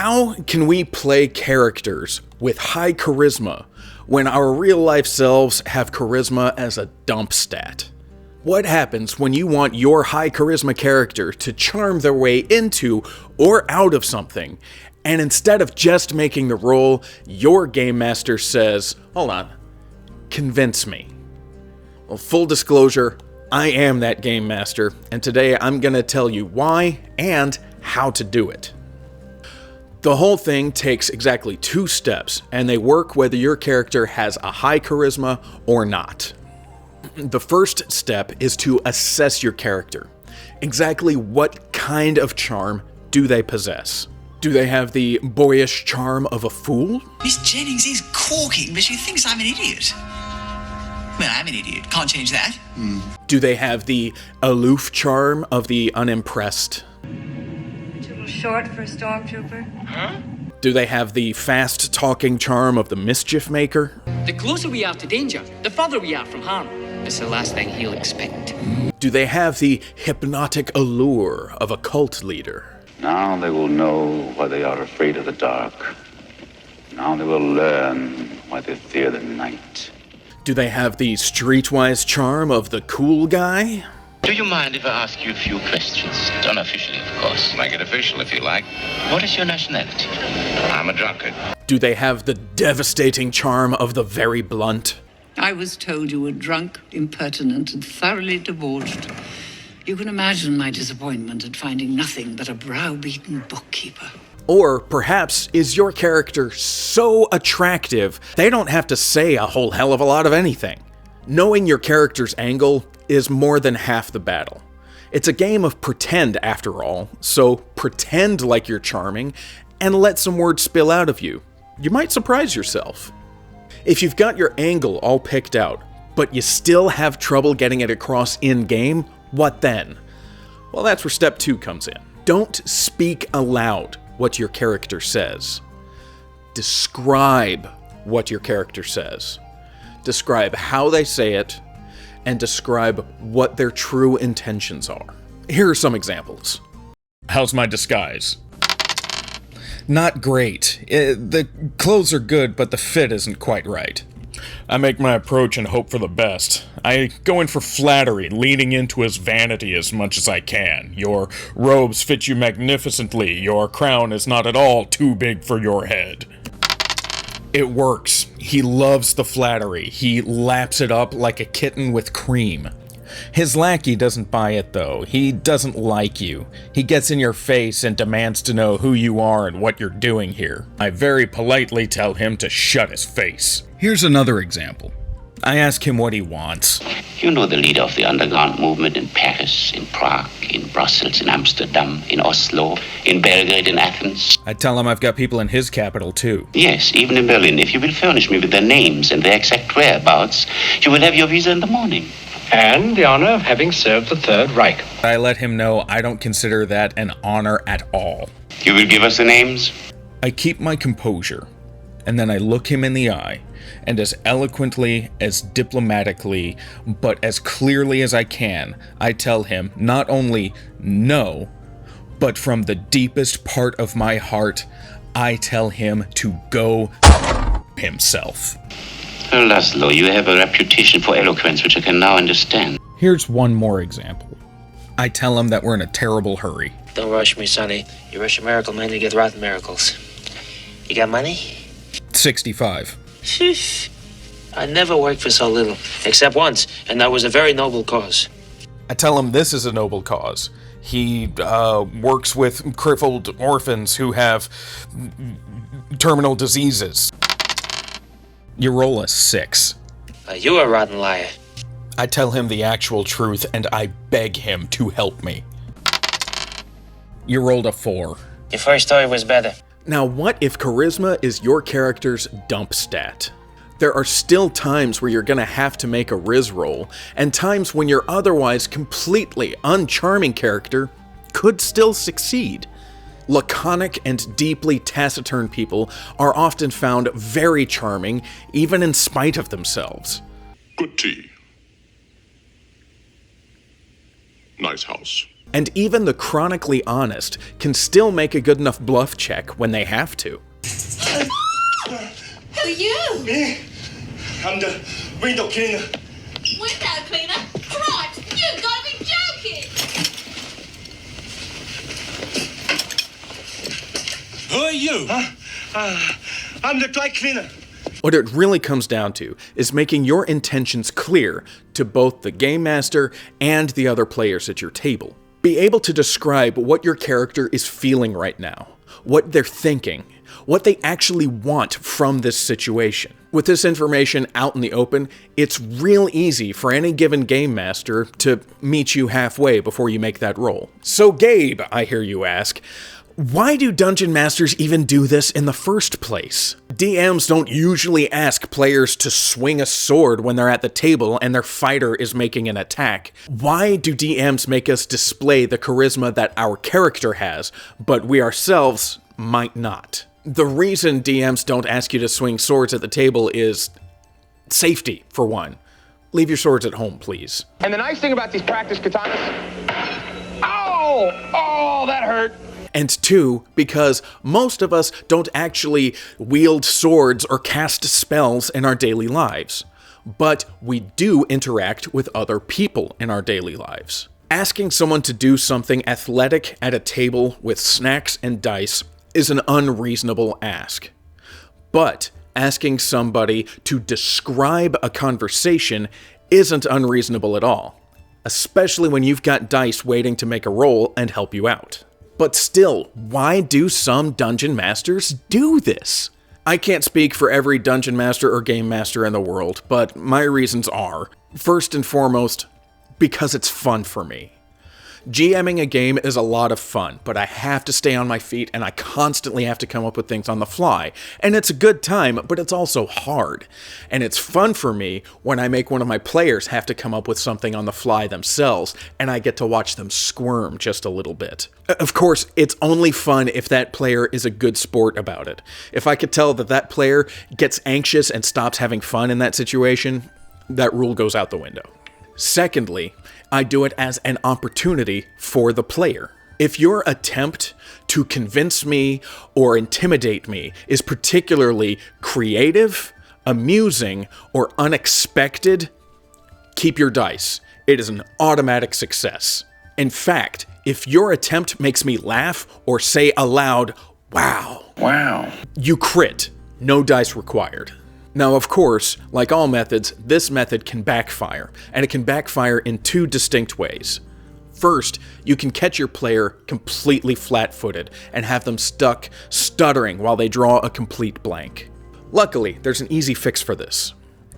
How can we play characters with high charisma when our real-life selves have charisma as a dump stat? What happens when you want your high charisma character to charm their way into or out of something, and instead of just making the roll, your game master says, "Hold on, convince me"? Well, full disclosure, I am that game master, and today I'm gonna tell you why and how to do it. The whole thing takes exactly 2 steps, and they work whether your character has a high charisma or not. The first step is to assess your character. Exactly what kind of charm do they possess? Do they have the boyish charm of a fool? Miss Jennings is corking, but she thinks I'm an idiot. Well, I'm an idiot. Can't change that. Do they have the aloof charm of the unimpressed? A little short for a stormtrooper. Huh? Do they have the fast-talking charm of the mischief maker? The closer we are to danger, the further we are from harm. It's the last thing he'll expect. Do they have the hypnotic allure of a cult leader? Now they will know why they are afraid of the dark. Now they will learn why they fear the night. Do they have the streetwise charm of the cool guy? Do you mind if I ask you a few questions? Unofficially, of course. Make it official if you like. What is your nationality? I'm a drunkard. Do they have the devastating charm of the very blunt? I was told you were drunk, impertinent, and thoroughly debauched. You can imagine my disappointment at finding nothing but a browbeaten bookkeeper. Or perhaps is your character so attractive they don't have to say a whole hell of a lot of anything? Knowing your character's angle is more than half the battle. It's a game of pretend after all, so pretend like you're charming and let some words spill out of you. You might surprise yourself. If you've got your angle all picked out, but you still have trouble getting it across in-game, what then? Well, that's where step 2 comes in. Don't speak aloud what your character says. Describe what your character says. Describe how they say it, and describe what their true intentions are. Here are some examples. How's my disguise? Not great. The clothes are good, but the fit isn't quite right. I make my approach and hope for the best. I go in for flattery, leaning into his vanity as much as I can. Your robes fit you magnificently. Your crown is not at all too big for your head. It works. He loves the flattery. He laps it up like a kitten with cream. His lackey doesn't buy it, though. He doesn't like you. He gets in your face and demands to know who you are and what you're doing here. I very politely tell him to shut his face. Here's another example. I ask him what he wants. You know the leader of the underground movement in Paris, in Prague, in Brussels, in Amsterdam, in Oslo, in Belgrade, in Athens? I tell him I've got people in his capital, too. Yes, even in Berlin. If you will furnish me with their names and their exact whereabouts, you will have your visa in the morning. And the honor of having served the Third Reich. I let him know I don't consider that an honor at all. You will give us the names? I keep my composure, and then I look him in the eye, and as eloquently, as diplomatically, but as clearly as I can, I tell him not only no, but from the deepest part of my heart, I tell him to go himself. Oh, Laszlo, you have a reputation for eloquence which I can now understand. Here's one more example. I tell him that we're in a terrible hurry. Don't rush me, Sonny. You rush a miracle man, you get rotten miracles. You got money? 65. Sheesh. I never worked for so little, except once, and that was a very noble cause. I tell him this is a noble cause. He works with crippled orphans who have terminal diseases. You roll a 6. You a rotten liar. I tell him the actual truth, and I beg him to help me. You rolled a 4. Your first story was better. Now, what if charisma is your character's dump stat? There are still times where you're gonna have to make a Riz roll, and times when your otherwise completely uncharming character could still succeed. Laconic and deeply taciturn people are often found very charming, even in spite of themselves. Good tea. Nice house. And even the chronically honest can still make a good enough bluff check when they have to. Who are you? Me? I'm the window cleaner. Window cleaner? Christ, you've got to be joking! Who are you? I'm the dry cleaner. What it really comes down to is making your intentions clear to both the game master and the other players at your table. Be able to describe what your character is feeling right now, what they're thinking, what they actually want from this situation. With this information out in the open, it's real easy for any given game master to meet you halfway before you make that roll. So Gabe, I hear you ask, why do dungeon masters even do this in the first place? DMs don't usually ask players to swing a sword when they're at the table and their fighter is making an attack. Why do DMs make us display the charisma that our character has, but we ourselves might not? The reason DMs don't ask you to swing swords at the table is safety, for one. Leave your swords at home, please. And the nice thing about these practice katanas... Ow! Oh, that hurt! And two, because most of us don't actually wield swords or cast spells in our daily lives. But we do interact with other people in our daily lives. Asking someone to do something athletic at a table with snacks and dice is an unreasonable ask. But asking somebody to describe a conversation isn't unreasonable at all, especially when you've got dice waiting to make a roll and help you out. But still, why do some dungeon masters do this? I can't speak for every dungeon master or game master in the world, but my reasons are, first and foremost, because it's fun for me. GMing a game is a lot of fun, but I have to stay on my feet and I constantly have to come up with things on the fly. And it's a good time, but it's also hard. And it's fun for me when I make one of my players have to come up with something on the fly themselves, and I get to watch them squirm just a little bit. Of course, it's only fun if that player is a good sport about it. If I could tell that that player gets anxious and stops having fun in that situation, that rule goes out the window. Secondly, I do it as an opportunity for the player. If your attempt to convince me or intimidate me is particularly creative, amusing, or unexpected, keep your dice. It is an automatic success. In fact, if your attempt makes me laugh or say aloud, "Wow," you crit. No dice required. Now, of course, like all methods, this method can backfire, and it can backfire in two distinct ways. First, you can catch your player completely flat-footed and have them stuck stuttering while they draw a complete blank. Luckily, there's an easy fix for this.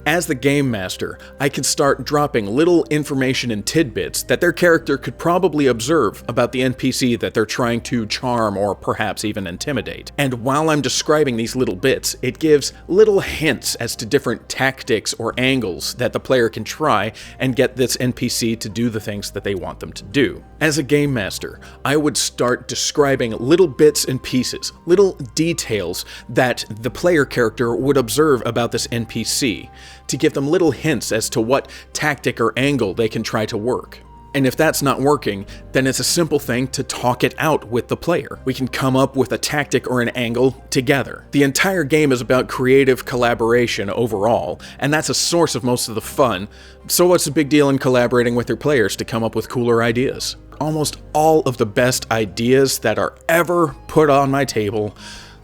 As the game master, I can start dropping little information and tidbits that their character could probably observe about the NPC that they're trying to charm or perhaps even intimidate. And while I'm describing these little bits, it gives little hints as to different tactics or angles that the player can try and get this NPC to do the things that they want them to do. As a game master, I would start describing little bits and pieces, little details that the player character would observe about this NPC, to give them little hints as to what tactic or angle they can try to work. And if that's not working, then it's a simple thing to talk it out with the player. We can come up with a tactic or an angle together. The entire game is about creative collaboration overall, and that's a source of most of the fun, so what's the big deal in collaborating with your players to come up with cooler ideas? Almost all of the best ideas that are ever put on my table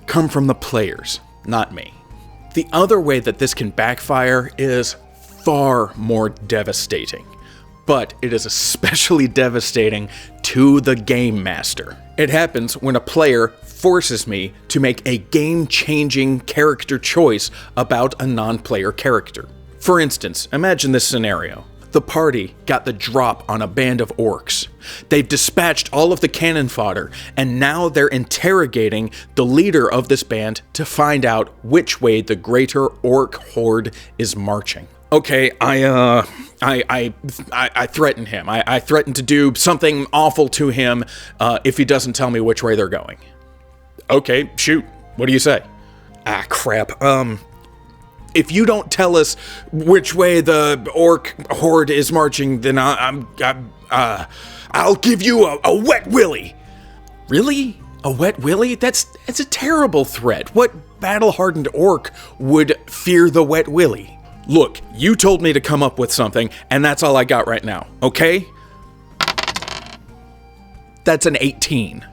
come from the players, not me. The other way that this can backfire is far more devastating, but it is especially devastating to the game master. It happens when a player forces me to make a game-changing character choice about a non-player character. For instance, imagine this scenario. The party got the drop on a band of orcs. They've dispatched all of the cannon fodder, and now they're interrogating the leader of this band to find out which way the greater orc horde is marching. Okay, I threaten him. I threaten to do something awful to him if he doesn't tell me which way they're going. Okay, shoot. What do you say? Ah, crap. if you don't tell us which way the orc horde is marching, then I'll give you a wet willy. Really? A wet willy? That's a terrible threat. What battle-hardened orc would fear the wet willy? Look, you told me to come up with something, and that's all I got right now, okay? That's an 18.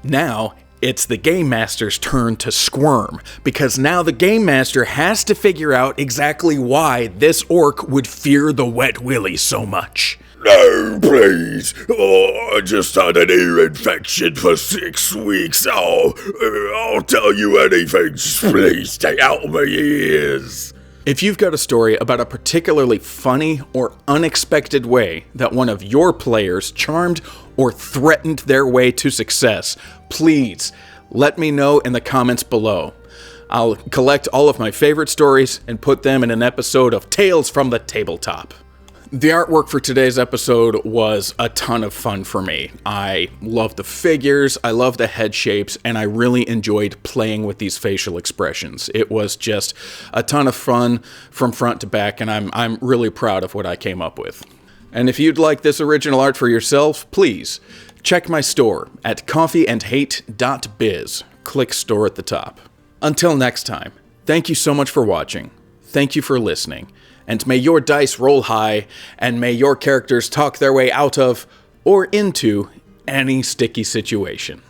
Now, it's the Game Master's turn to squirm, because now the Game Master has to figure out exactly why this orc would fear the wet willy so much. No, please. Oh, I just had an ear infection for 6 weeks. Oh, I'll tell you anything. Please stay out of my ears. If you've got a story about a particularly funny or unexpected way that one of your players charmed or threatened their way to success, please let me know in the comments below. I'll collect all of my favorite stories and put them in an episode of Tales from the Tabletop. The artwork for today's episode was a ton of fun for me. I love the figures, I love the head shapes, and I really enjoyed playing with these facial expressions. It was just a ton of fun from front to back, and I'm really proud of what I came up with. And if you'd like this original art for yourself, please check my store at coffeeandhate.biz. Click store at the top. Until next time, thank you so much for watching. Thank you for listening. And may your dice roll high, and may your characters talk their way out of, or into, any sticky situation.